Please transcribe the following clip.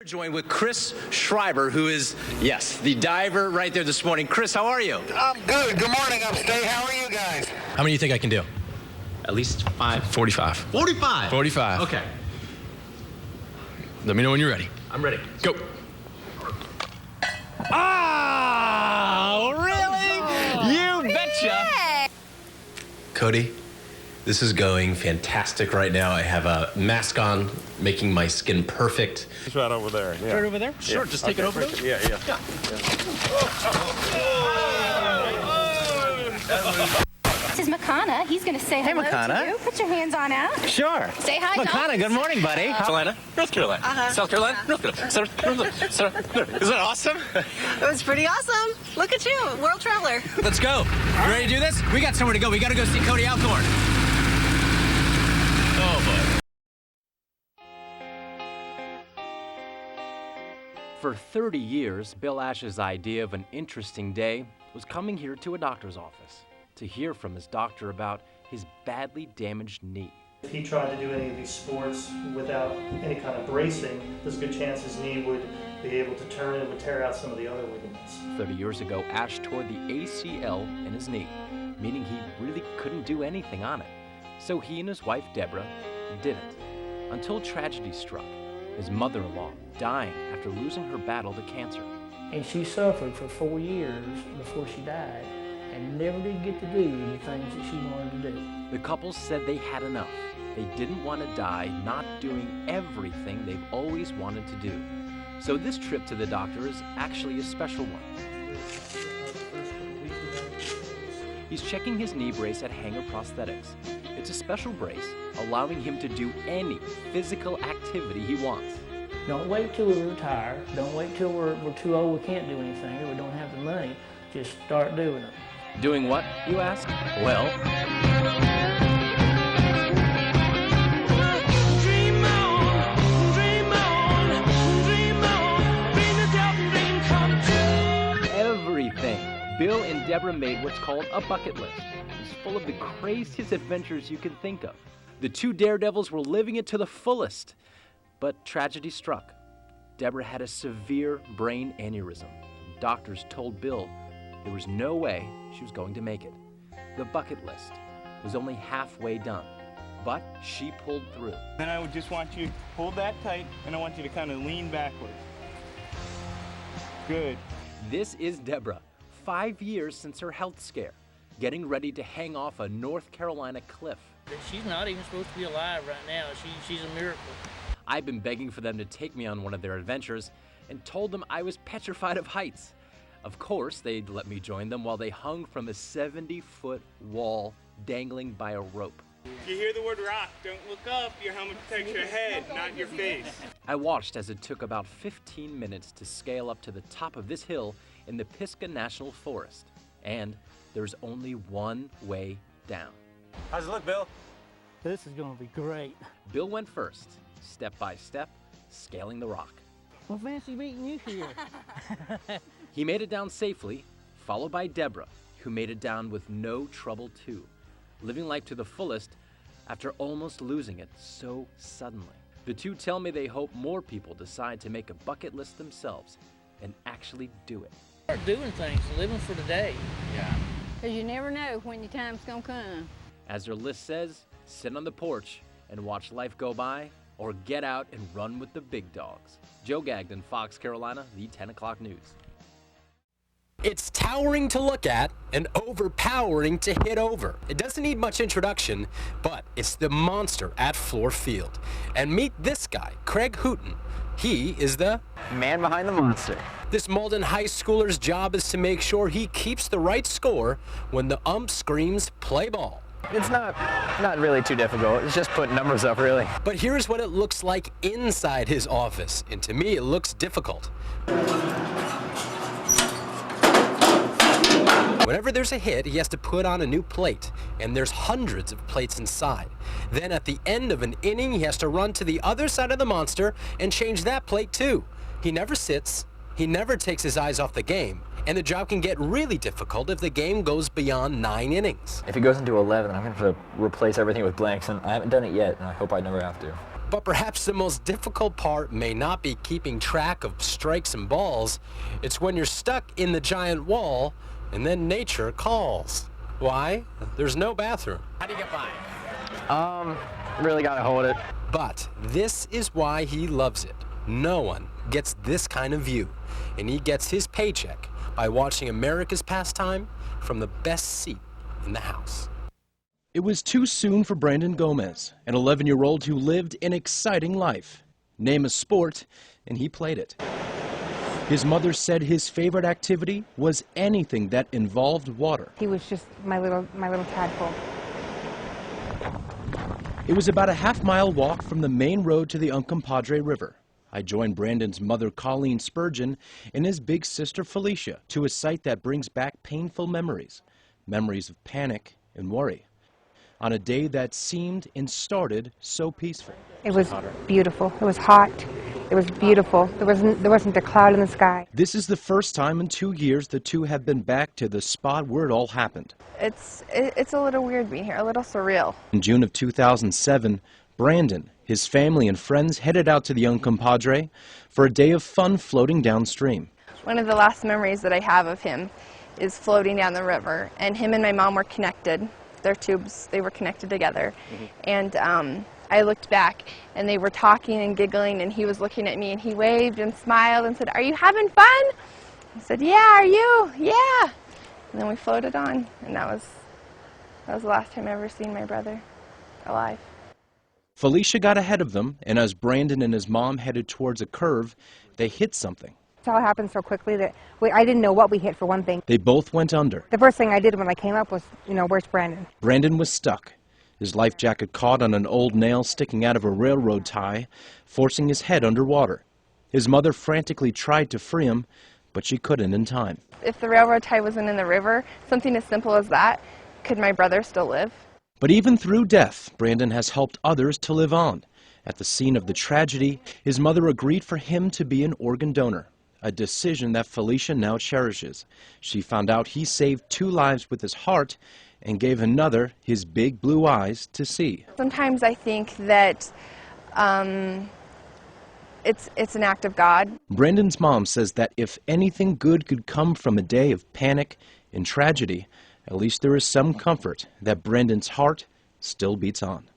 joined with Chris Schreiber, who is, yes, the diver right there this morning. Chris, how are you? I'm good. Good morning, Upstate. How are you guys? How many do you think I can do? At least 45. 45? 45. Okay. Let me know when you're ready. I'm ready. Go. Oh, really? You betcha. Cody, this is going fantastic right now. I have a mask on, making my skin perfect. It's right over there. Yeah. Right over there? Sure, just take it over. Yeah. This is Makana. He's going to say hello Makana. to you. Put your hands on out. Sure. Say hi, Makana, good morning, buddy. Carolina, North Carolina. South Carolina, North Carolina. Isn't that awesome? It was pretty awesome. Look at you, world traveler. Let's go. You ready to do this? We got somewhere to go. We got to go see Cody Alcorn. Oh, boy. For 30 years, Bill Ash's idea of an interesting day was coming here to a doctor's office to hear from his doctor about his badly damaged knee. If he tried to do any of these sports without any kind of bracing, there's a good chance his knee would be able to turn and would tear out some of the other ligaments. 30 years ago, Ash tore the ACL in his knee, meaning he really couldn't do anything on it. So he and his wife, Deborah, didn't. Until tragedy struck, his mother-in-law dying after losing her battle to cancer. And she suffered for 4 years before she died and never did get to do the things that she wanted to do. The couple said they had enough. They didn't want to die not doing everything they've always wanted to do. So this trip to the doctor is actually a special one. He's checking his knee brace at Hanger Prosthetics. It's a special brace, allowing him to do any physical activity he wants. Don't wait till we retire. Don't wait till we're too old, we can't do anything, or we don't have the money. Just start doing it. Doing what, you ask? Well, Dream on, dream on, dream on, dream the devil dream come true. everything. Bill and Deborah made what's called a bucket list. It's full of the craziest adventures you can think of. The two daredevils were living it to the fullest. But tragedy struck. Deborah had a severe brain aneurysm. Doctors told Bill there was no way she was going to make it. The bucket list was only halfway done, but she pulled through. Then I would just want you to hold that tight, and I want you to kind of lean backward. Good. This is Deborah, 5 years since her health scare, getting ready to hang off a North Carolina cliff. She's not even supposed to be alive right now. She's a miracle. I've been begging for them to take me on one of their adventures and told them I was petrified of heights. Of course, they'd let me join them while they hung from a 70-foot wall dangling by a rope. If you hear the word rock, don't look up. Your helmet protects your head, not your face. I watched as it took about 15 minutes to scale up to the top of this hill in the Pisgah National Forest. And there's only one way down. How's it look, Bill? This is going to be great. Bill went first, step by step, scaling the rock. Well, fancy meeting you here. He made it down safely, followed by Deborah, who made it down with no trouble too, living life to the fullest after almost losing it so suddenly. The two tell me they hope more people decide to make a bucket list themselves and actually do it. Start doing things, living for today. Yeah. Because you never know when your time's going to come. As their list says, sit on the porch and watch life go by, or get out and run with the big dogs. Joe Gagnon, Fox, Carolina, the 10 o'clock news. It's towering to look at and overpowering to hit over. It doesn't need much introduction, but it's the monster at Floor Field. And meet this guy, Craig Hooten. He is the man behind the monster. This Malden High Schooler's job is to make sure he keeps the right score when the ump screams play ball. It's not really too difficult. It's just putting numbers up, really. But here's what it looks like inside his office, and to me it looks difficult. Whenever there's a hit, he has to put on a new plate, and there's hundreds of plates inside. Then at the end of an inning, he has to run to the other side of the monster and change that plate too. He never sits, he never takes his eyes off the game, and the job can get really difficult if the game goes beyond 9 innings. If it goes into 11, I'm going to have to replace everything with blanks, and I haven't done it yet, and I hope I never have to. But perhaps the most difficult part may not be keeping track of strikes and balls. It's when you're stuck in the giant wall and then nature calls. Why? There's no bathroom. How do you get by? Really gotta hold it. But this is why he loves it. No one gets this kind of view, and he gets his paycheck by watching America's pastime from the best seat in the house. It was too soon for Brandon Gomez, an 11-year-old who lived an exciting life. Name a sport, and he played it. His mother said his favorite activity was anything that involved water. He was just my little tadpole. It was about a half-mile walk from the main road to the Uncompahgre River. I joined Brandon's mother, Colleen Spurgeon, and his big sister, Felicia, to a site that brings back painful memories of panic and worry, on a day that seemed and started so peaceful. It was beautiful. It was hot. It was beautiful. There wasn't a cloud in the sky. This is the first time in 2 years the two have been back to the spot where it all happened. It's a little weird being here, a little surreal. In June of 2007, Brandon, his family and friends headed out to the Uncompahgre for a day of fun floating downstream. One of the last memories that I have of him is floating down the river, and him and my mom were connected. Their tubes, they were connected together. And I looked back, and they were talking and giggling, and he was looking at me, and he waved and smiled and said, "Are you having fun?" I said, "Yeah, are you?" "Yeah." And then we floated on, and that was the last time I ever seen my brother alive. Felicia got ahead of them, and as Brandon and his mom headed towards a curve, they hit something. It all happened so quickly that I didn't know what we hit, for one thing. They both went under. The first thing I did when I came up was, where's Brandon? Brandon was stuck. His life jacket caught on an old nail sticking out of a railroad tie, forcing his head underwater. His mother frantically tried to free him, but she couldn't in time. If the railroad tie wasn't in the river, something as simple as that, could my brother still live? But even through death, Brandon has helped others to live on. At the scene of the tragedy, his mother agreed for him to be an organ donor, a decision that Felicia now cherishes. She found out he saved 2 lives with his heart and gave another his big blue eyes to see. Sometimes I think that it's an act of God. Brandon's mom says that if anything good could come from a day of panic and tragedy, at least there is some comfort that Brandon's heart still beats on.